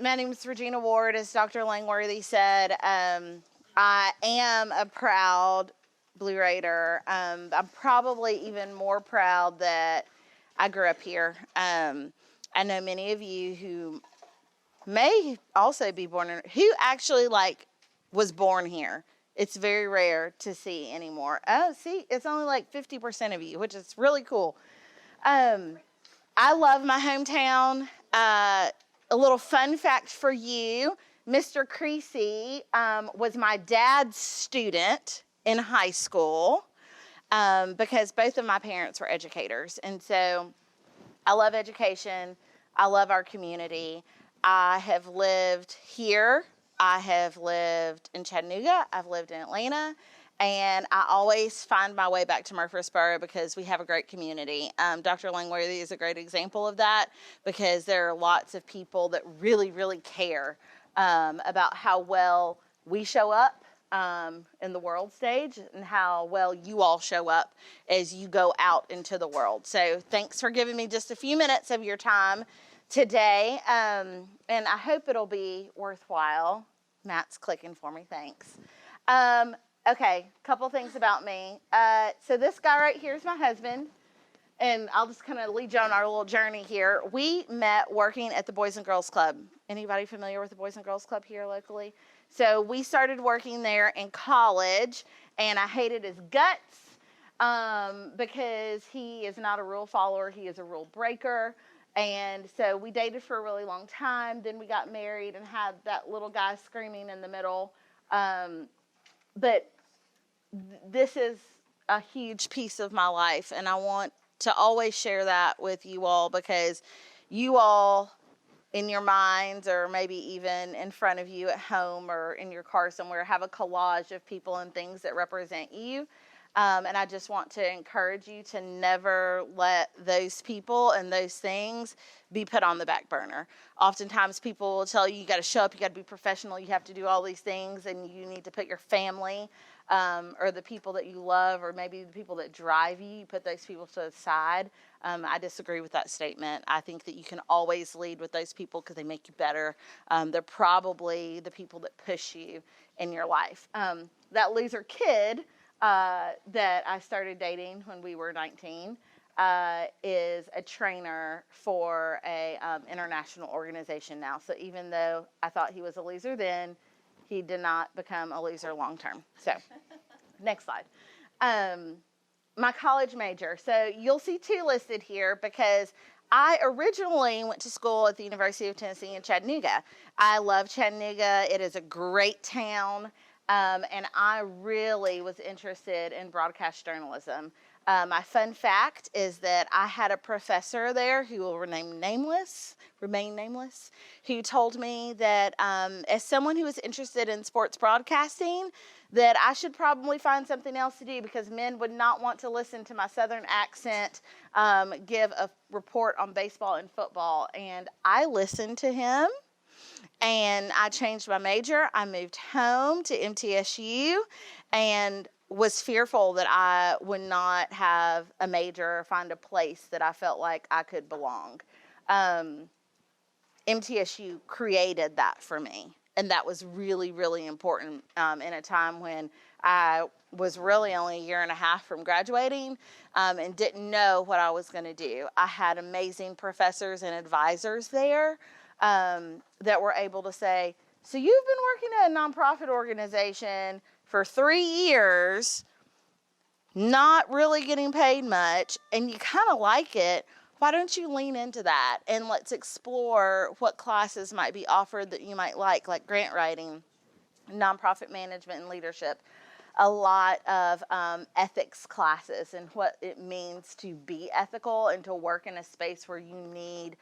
My name is Regina Ward, as Dr. Langworthy said. I am a proud Blue Raider. I'm probably even more proud that I grew up here. I know many of you who may also be born in, who actually was born here. It's very rare to see anymore. Oh, see, it's only like 50% of you, which is really cool. I love my hometown. A little fun fact for you, Mr. Creasy was my dad's student in high school because both of my parents were educators. And so I love education. I love our community. I have lived here. I have lived in Chattanooga. I've lived in Atlanta. And I always find my way back to Murfreesboro because we have a great community. Dr. Langworthy is a great example of that because there are lots of people that really, really care about how well we show up in the world stage and how well you all show up as you go out into the world. So thanks for giving me just a few minutes of your time today. And I hope it'll be worthwhile. Matt's clicking for me. Thanks. Okay, couple things about me. So this guy right here is my husband, and I'll just kind of lead you on our little journey here. We met working at the Boys and Girls Club. Anybody familiar with the Boys and Girls Club here locally? So we started working there in college, and I hated his guts because he is not a rule follower. He is a rule breaker. And so we dated for a really long time. Then we got married and had that little guy screaming in the middle. But this is a huge piece of my life, and I want to always share that with you all because you all in your minds or maybe even in front of you at home or in your car somewhere have a collage of people and things that represent you. And I just want to encourage you to never let those people and those things be put on the back burner. Oftentimes people will tell you, you got to show up, you got to be professional, you have to do all these things, and you need to put your family or the people that you love or maybe the people that drive you, put those people to the side. I disagree with that statement. I think that you can always lead with those people because they make you better. They're probably the people that push you in your life. That loser kid that I started dating when we were 19 is a trainer for a international organization now. So even though I thought he was a loser then, he did not become a loser long term. So next slide. My college major. So you'll see two listed here because I originally went to school at the University of Tennessee in Chattanooga. I love Chattanooga. It is a great town. And I really was interested in broadcast journalism. My fun fact is that I had a professor there who will remain nameless, who told me that as someone who was interested in sports broadcasting, that I should probably find something else to do because men would not want to listen to my southern accent give a report on baseball and football. And I listened to him. And I changed my major. I moved home to MTSU and was fearful that I would not have a major or find a place that I felt like I could belong. MTSU created that for me. And that was really, really important in a time when I was really only a year and a half from graduating and didn't know what I was going to do. I had amazing professors and advisors there that were able to say, so you've been working at a nonprofit organization for 3 years, not really getting paid much, and you kind of like it. Why don't you lean into that and let's explore what classes might be offered that you might like grant writing, nonprofit management and leadership, a lot of ethics classes and what it means to be ethical and to work in a space where you need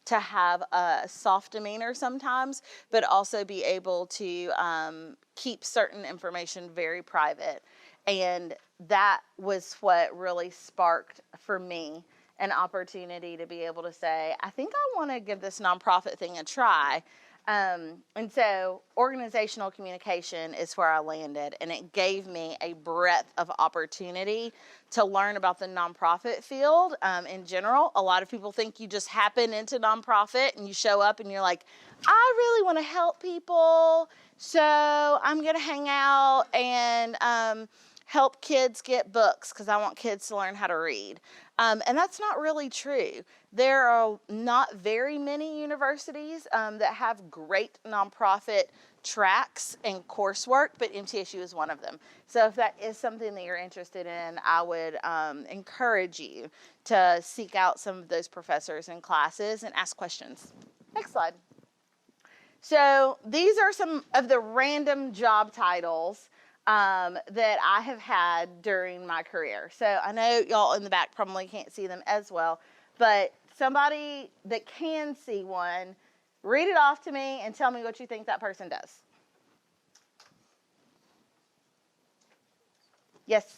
to have a soft demeanor sometimes, but also be able to keep certain information very private. And that was what really sparked for me an opportunity to be able to say, I think I want to give this nonprofit thing a try. And so organizational communication is where I landed, and it gave me a breadth of opportunity to learn about the nonprofit field in general. A lot of people think you just happen into nonprofit and you show up and you're like, I really want to help people, so I'm going to hang out and help kids get books because I want kids to learn how to read. And that's not really true. There are not very many universities that have great nonprofit tracks and coursework, but MTSU is one of them. So if that is something that you're interested in, I would encourage you to seek out some of those professors and classes and ask questions. Next slide. So these are some of the random job titles that I have had during my career. So I know y'all in the back probably can't see them as well, but somebody that can see one, read it off to me and tell me what you think that person does. Yes?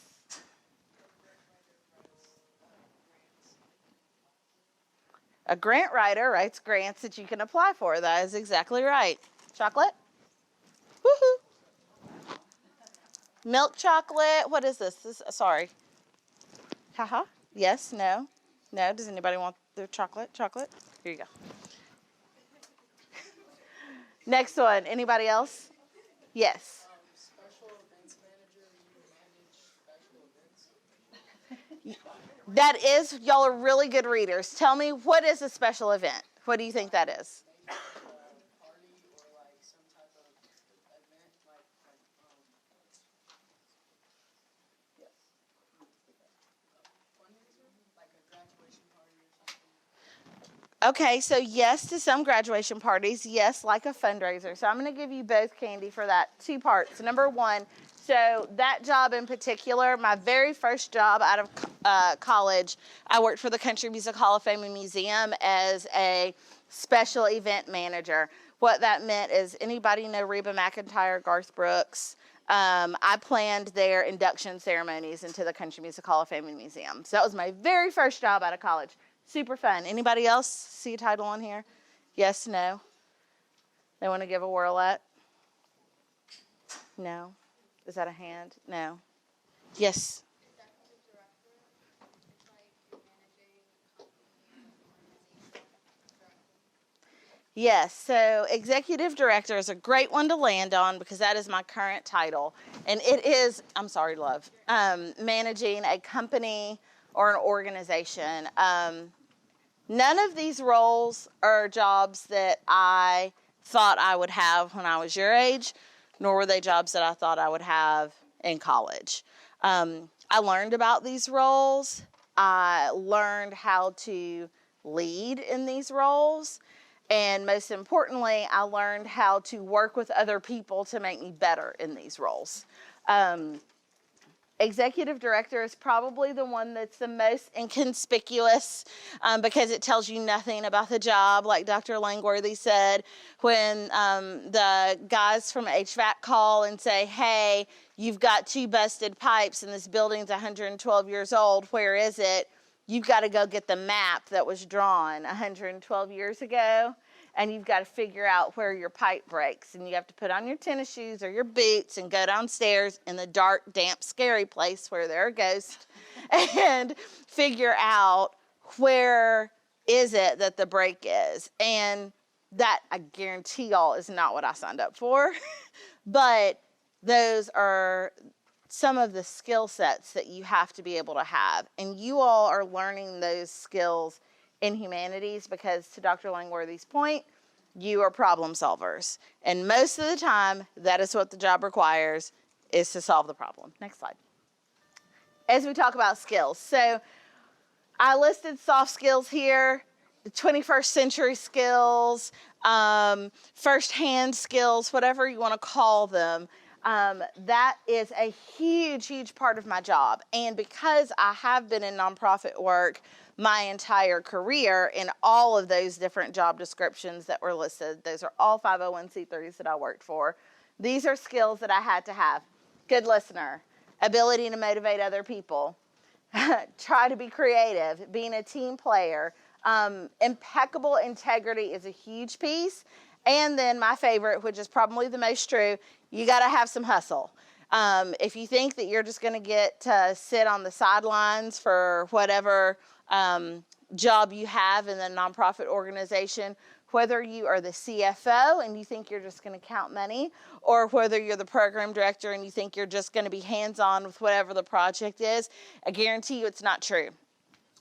A grant writer writes grants that you can apply for. That is exactly right. Chocolate? Woohoo! Milk chocolate. What is this? Sorry. Haha. Yes, no. No. Does anybody want the chocolate? Chocolate? Here you go. Next one. Anybody else? Yes. Special events manager, you manage special events? That is, y'all are really good readers. Tell me, what is a special event? What do you think that is? Maybe a party or like some type of event, yes. Fundraiser, like a graduation party or something. Okay, so yes to some graduation parties, yes, like a fundraiser. So I'm going to give you both candy for that. Two parts. Number one, so that job in particular, my very first job out of college, I worked for the Country Music Hall of Fame and Museum as a special event manager. What that meant is, anybody know Reba McEntire, Garth Brooks? I planned their induction ceremonies into the Country Music Hall of Fame and Museum. So that was my very first job out of college. Super fun. Anybody else see a title on here? Yes, no? They want to give a whirl at? No? Is that a hand? No. Yes? Yes, so executive director is a great one to land on because that is my current title. And it is, I'm sorry, love, managing a company or an organization. None of these roles are jobs that I thought I would have when I was your age, nor were they jobs that I thought I would have in college. I learned about these roles. I learned how to lead in these roles. And most importantly, I learned how to work with other people to make me better in these roles. Executive director is probably the one that's the most inconspicuous because it tells you nothing about the job. Like Dr. Langworthy said, when the guys from HVAC call and say, hey, you've got 2 busted pipes and this building's 112 years old, where is it? You've got to go get the map that was drawn 112 years ago. And you've got to figure out where your pipe breaks. And you have to put on your tennis shoes or your boots and go downstairs in the dark, damp, scary place where there are ghosts and figure out where is it that the break is. And that, I guarantee y'all, is not what I signed up for. But those are some of the skill sets that you have to be able to have. And you all are learning those skills in humanities because, to Dr. Langworthy's point, you are problem solvers. And most of the time, that is what the job requires, is to solve the problem. Next slide. As we talk about skills. So I listed soft skills here, the 21st century skills, first-hand skills, whatever you want to call them. That is a huge, huge part of my job. And because I have been in nonprofit work my entire career in all of those different job descriptions that were listed, those are all 501c3s that I worked for. These are skills that I had to have. Good listener, ability to motivate other people, try to be creative, being a team player. Impeccable integrity is a huge piece. And then my favorite, which is probably the most true, you got to have some hustle. If you think that you're just going to get to sit on the sidelines for whatever job you have in the nonprofit organization, whether you are the CFO and you think you're just going to count money, or whether you're the program director and you think you're just going to be hands-on with whatever the project is, I guarantee you it's not true.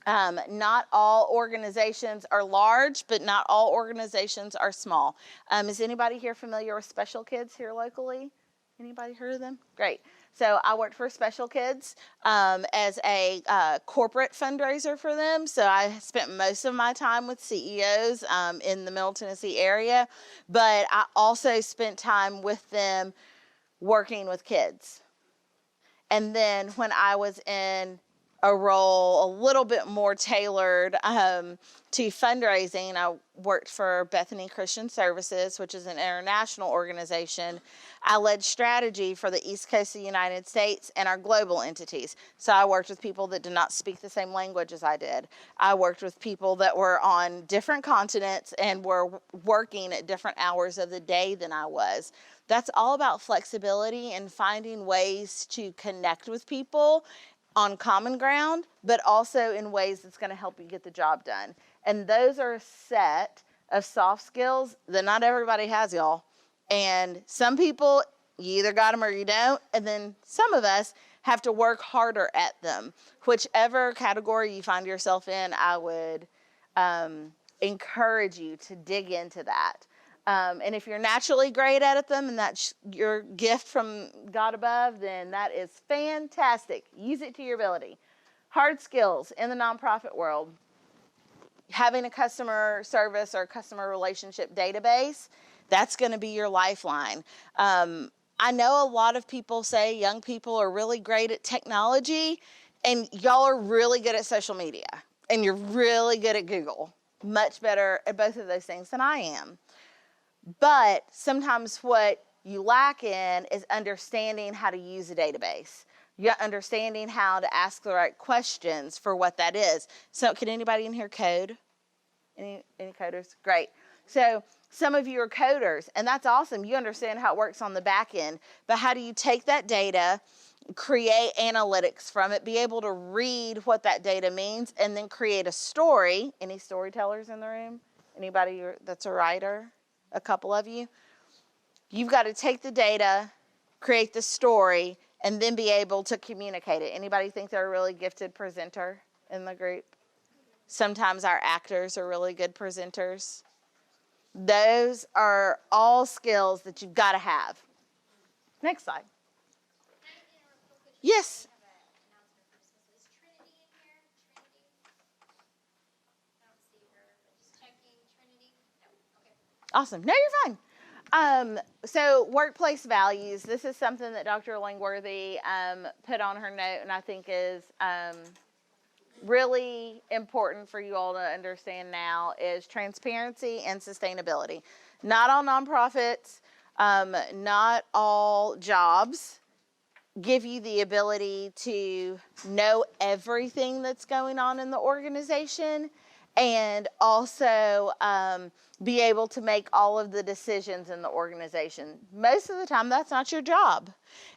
Not all organizations are large, but not all organizations are small. Is anybody here familiar with Special Kids here locally? Anybody heard of them? Great. So I worked for Special Kids as a corporate fundraiser for them. So I spent most of my time with CEOs in the Middle Tennessee area, but I also spent time with them working with kids. And then when I was in a role a little bit more tailored to fundraising, I worked for Bethany Christian Services, which is an international organization. I led strategy for the East Coast of the United States and our global entities. So I worked with people that did not speak the same language as I did. I worked with people that were on different continents and were working at different hours of the day than I was. That's all about flexibility and finding ways to connect with people on common ground, but also in ways that's going to help you get the job done. And those are a set of soft skills that not everybody has, y'all. And some people, you either got them or you don't. And then some of us have to work harder at them. Whichever category you find yourself in, I would encourage you to dig into that. And if you're naturally great at them and that's your gift from God above, then that is fantastic. Use it to your ability. Hard skills in the nonprofit world. Having a customer service or customer relationship database, that's going to be your lifeline. I know a lot of people say young people are really great at technology, and y'all are really good at social media, and you're really good at Google. Much better at both of those things than I am. But sometimes what you lack in is understanding how to use a database. You're understanding how to ask the right questions for what that is. So can anybody in here code? Any coders? Great. So some of you are coders, and that's awesome. You understand how it works on the back end. But how do you take that data, create analytics from it, be able to read what that data means, and then create a story? Any storytellers in the room? Anybody that's a writer? A couple of you. You've got to take the data, create the story, and then be able to communicate it. Anybody think they're a really gifted presenter in the group? Sometimes our actors are really good presenters. Those are all skills that you've got to have. Next slide. Yes. Awesome. No, you're fine. So workplace values. This is something that Dr. Langworthy put on her note, and I think is really important for you all to understand now is transparency and sustainability. Not all nonprofits, not all jobs give you the ability to know everything that's going on in the organization, and also be able to make all of the decisions in the organization. Most of the time, that's not your job.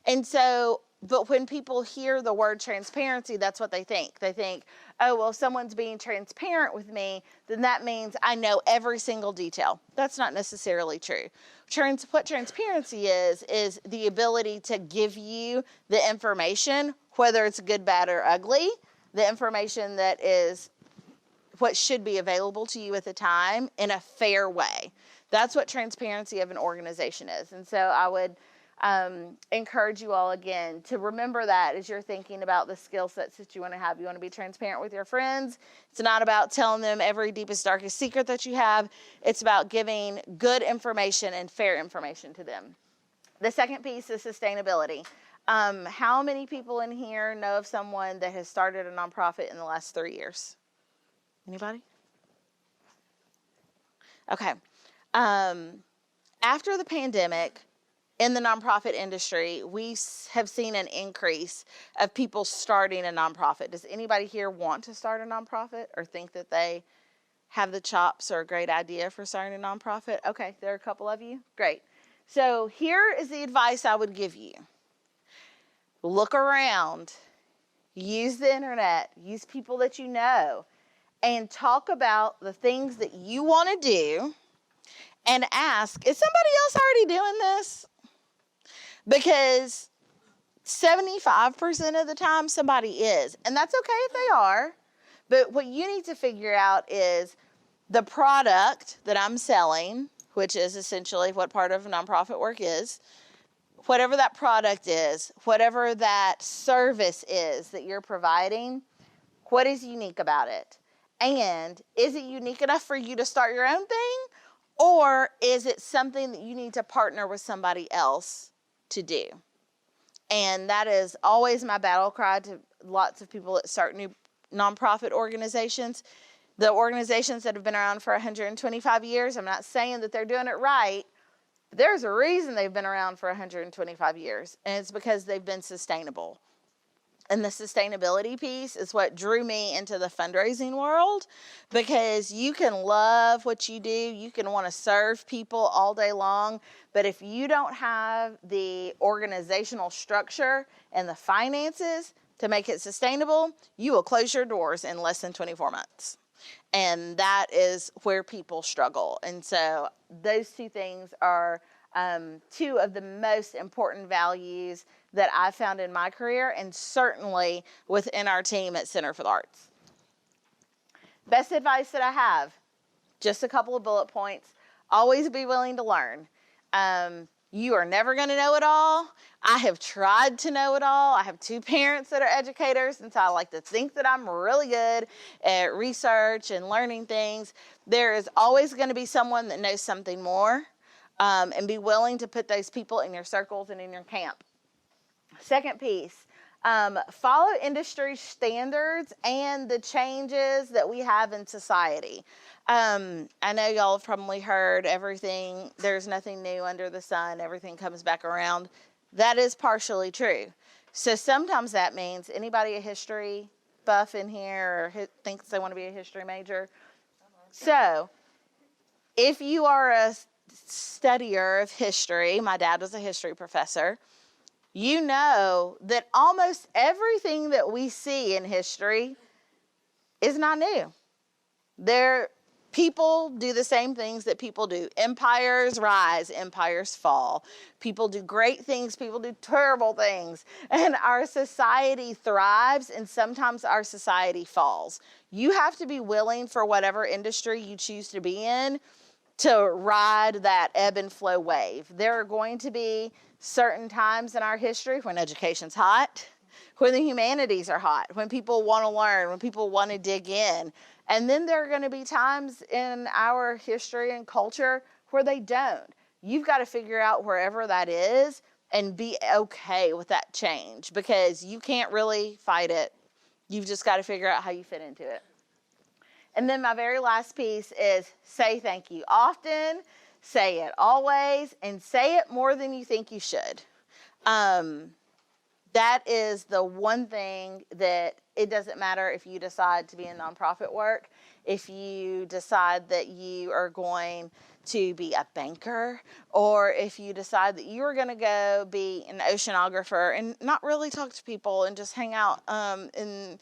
And so, but when people hear the word transparency, that's what they think. They think, oh, well, if someone's being transparent with me, then that means I know every single detail. That's not necessarily true. What transparency is the ability to give you the information, whether it's good, bad, or ugly, the information that is what should be available to you at the time in a fair way. That's what transparency of an organization is. And so I would encourage you all again to remember that as you're thinking about the skill sets that you want to have. You want to be transparent with your friends. It's not about telling them every deepest, darkest secret that you have. It's about giving good information and fair information to them. The second piece is sustainability. How many people in here know of someone that has started a nonprofit in the last 3 years? Anybody? Okay. After the pandemic, in the nonprofit industry, we have seen an increase of people starting a nonprofit. Does anybody here want to start a nonprofit or think that they have the chops or a great idea for starting a nonprofit? Okay, there are a couple of you. Great. So here is the advice I would give you. Look around. Use the internet. Use people that you know. And talk about the things that you want to do. And ask, is somebody else already doing this? Because 75% of the time somebody is. And that's okay if they are. But what you need to figure out is the product that I'm selling, which is essentially what part of nonprofit work is, whatever that product is, whatever that service is that you're providing, what is unique about it? And is it unique enough for you to start your own thing? Or is it something that you need to partner with somebody else to do? And that is always my battle cry to lots of people that start new nonprofit organizations. The organizations that have been around for 125 years, I'm not saying that they're doing it right, but there's a reason they've been around for 125 years, and it's because they've been sustainable. And the sustainability piece is what drew me into the fundraising world, because you can love what you do, you can want to serve people all day long, but if you don't have the organizational structure and the finances to make it sustainable, you will close your doors in less than 24 months. And that is where people struggle. And so those two things are two of the most important values that I found in my career, and certainly within our team at Center for the Arts. Best advice that I have, just a couple of bullet points. Always be willing to learn. You are never going to know it all. I have tried to know it all. I have two parents that are educators, and so I like to think that I'm really good at research and learning things. There is always going to be someone that knows something more, and be willing to put those people in your circles and in your camp. Second piece, follow industry standards and the changes that we have in society. I know y'all have probably heard everything, there's nothing new under the sun, everything comes back around. That is partially true. So sometimes that means, anybody a history buff in here or thinks they want to be a history major? So if you are a studier of history, my dad was a history professor, you know that almost everything that we see in history is not new. People do the same things that people do. Empires rise, empires fall. People do great things, people do terrible things. And our society thrives, and sometimes our society falls. You have to be willing, for whatever industry you choose to be in, to ride that ebb and flow wave. There are going to be certain times in our history when education's hot, when the humanities are hot, when people want to learn, when people want to dig in. And then there are going to be times in our history and culture where they don't. You've got to figure out wherever that is and be okay with that change, because you can't really fight it. You've just got to figure out how you fit into it. And then my very last piece is say thank you often, say it always, and say it more than you think you should. That is the one thing that it doesn't matter if you decide to be in nonprofit work, if you decide that you are going to be a banker, or if you decide that you are going to go be an oceanographer and not really talk to people and just hang out in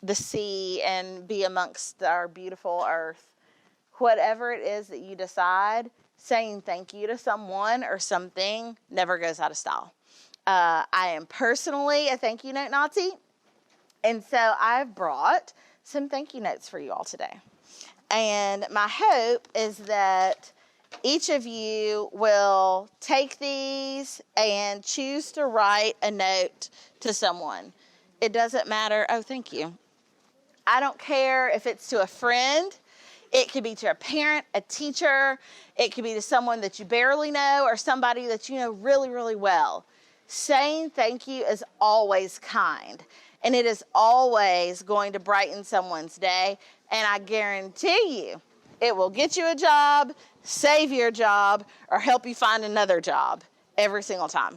the sea and be amongst our beautiful earth. Whatever it is that you decide, saying thank you to someone or something never goes out of style. I am personally a thank you note Nazi, and so I've brought some thank you notes for you all today. And my hope is that each of you will take these and choose to write a note to someone. It doesn't matter. Oh, thank you. I don't care if it's to a friend. It could be to a parent, a teacher. It could be to someone that you barely know or somebody that you know really, really well. Saying thank you is always kind, and it is always going to brighten someone's day. And I guarantee you, it will get you a job, save your job, or help you find another job every single time.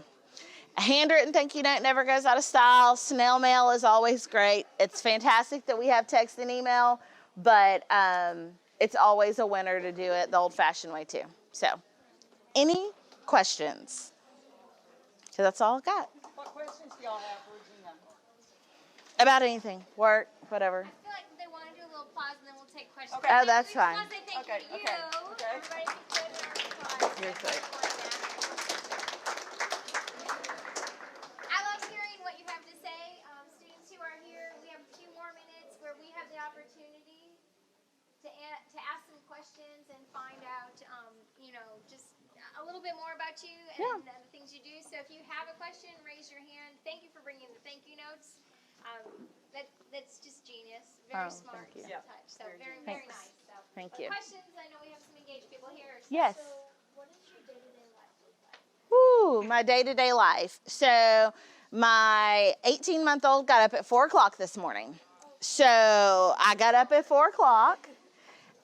A handwritten thank you note never goes out of style. Snail mail is always great. It's fantastic that we have text and email, but it's always a winner to do it the old-fashioned way too. So, any questions? So that's all I got. What questions do y'all have for Regina? About anything, work, whatever. I feel like they want to do a little pause and then we'll take questions. Okay. Oh, that's We just fine. want to say thank Okay, you to you. okay. Everybody be good in our applause. You're sweet. I love hearing what you have to say. Students who are here, we have a few more minutes where we have the opportunity to ask some questions and find out, just a little bit more about you and the things you do. So if you have a question, raise your hand. Thank you for bringing the thank you notes. That's just genius. Very smart thank you. Yeah. touch. So very Thanks. nice. So, Thank you. Questions? I know we have some engaged people here. So, Yes. what does your day-to-day life look like? Woo, my day-to-day life. So my 18-month-old got up at 4 o'clock this morning. So I got up at 4 o'clock,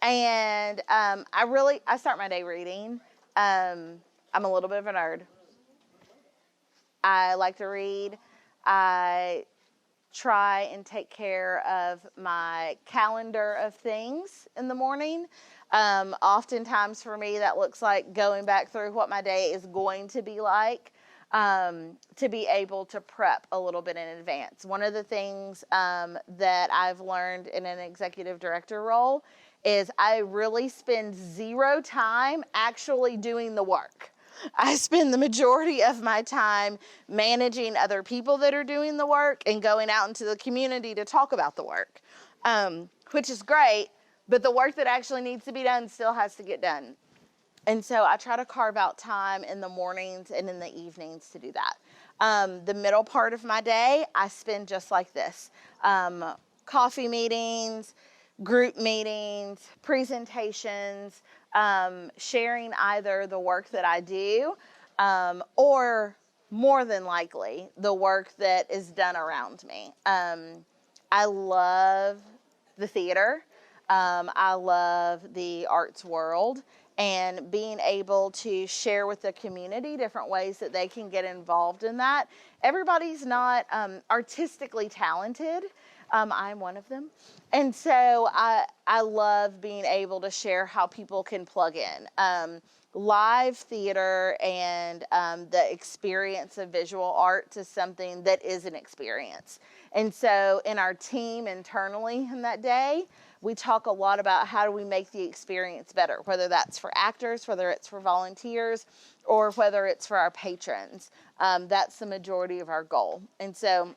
and I start my day reading. I'm a little bit of a nerd. I like to read. I try and take care of my calendar of things in the morning. Oftentimes for me, that looks like going back through what my day is going to be like, to be able to prep a little bit in advance. One of the things that I've learned in an executive director role is I really spend zero time actually doing the work. I spend the majority of my time managing other people that are doing the work and going out into the community to talk about the work, which is great, but the work that actually needs to be done still has to get done. And so I try to carve out time in the mornings and in the evenings to do that. The middle part of my day, I spend just like this. Coffee meetings, group meetings, presentations, sharing either the work that I do or more than likely the work that is done around me. I love the theater. I love the arts world, and being able to share with the community different ways that they can get involved in that. Everybody's not artistically talented. I'm one of them. And so I love being able to share how people can plug in. Live theater and the experience of visual arts is something that is an experience. And so in our team internally in that day, we talk a lot about how do we make the experience better, whether that's for actors, whether it's for volunteers, or whether it's for our patrons. That's the majority of our goal. And so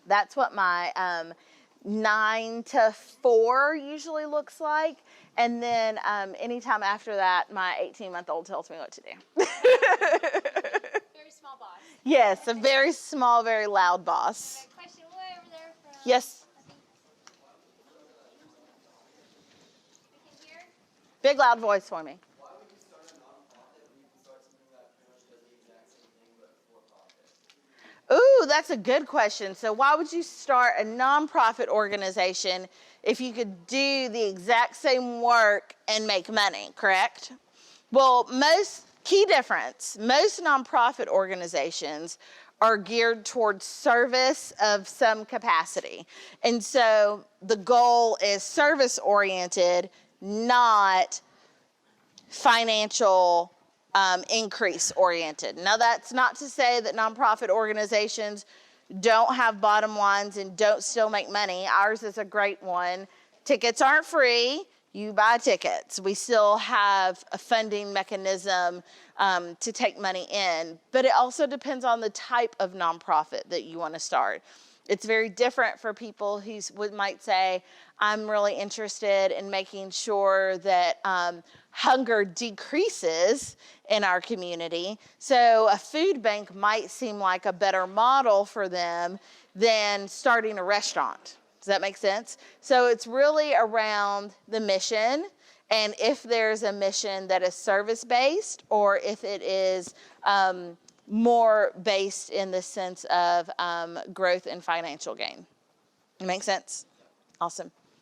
that's what my 9 to 4 usually looks like. And then anytime after that, my 18-month-old tells me what to do. Very small boss. Yes, a very small, very loud boss. Okay, question way over there from, Yes, we can hear. big loud voice for me. Why would you start a nonprofit when you can start something that pretty much does the exact same thing but for profit? Ooh, that's a good question. So why would you start a nonprofit organization if you could do the exact same work and make money, correct? Well, most nonprofit organizations are geared towards service of some capacity. And so the goal is service oriented, not financial increase oriented. Now, that's not to say that nonprofit organizations don't have bottom lines and don't still make money. Ours is a great one. Tickets aren't free. You buy tickets. We still have a funding mechanism to take money in, but it also depends on the type of nonprofit that you want to start. It's very different for people who might say, I'm really interested in making sure that hunger decreases in our community. So a food bank might seem like a better model for them than starting a restaurant. Does that make sense? So it's really around the mission, and if there's a mission that is service-based or if it is more based in the sense of growth and financial gain. Make sense? Awesome.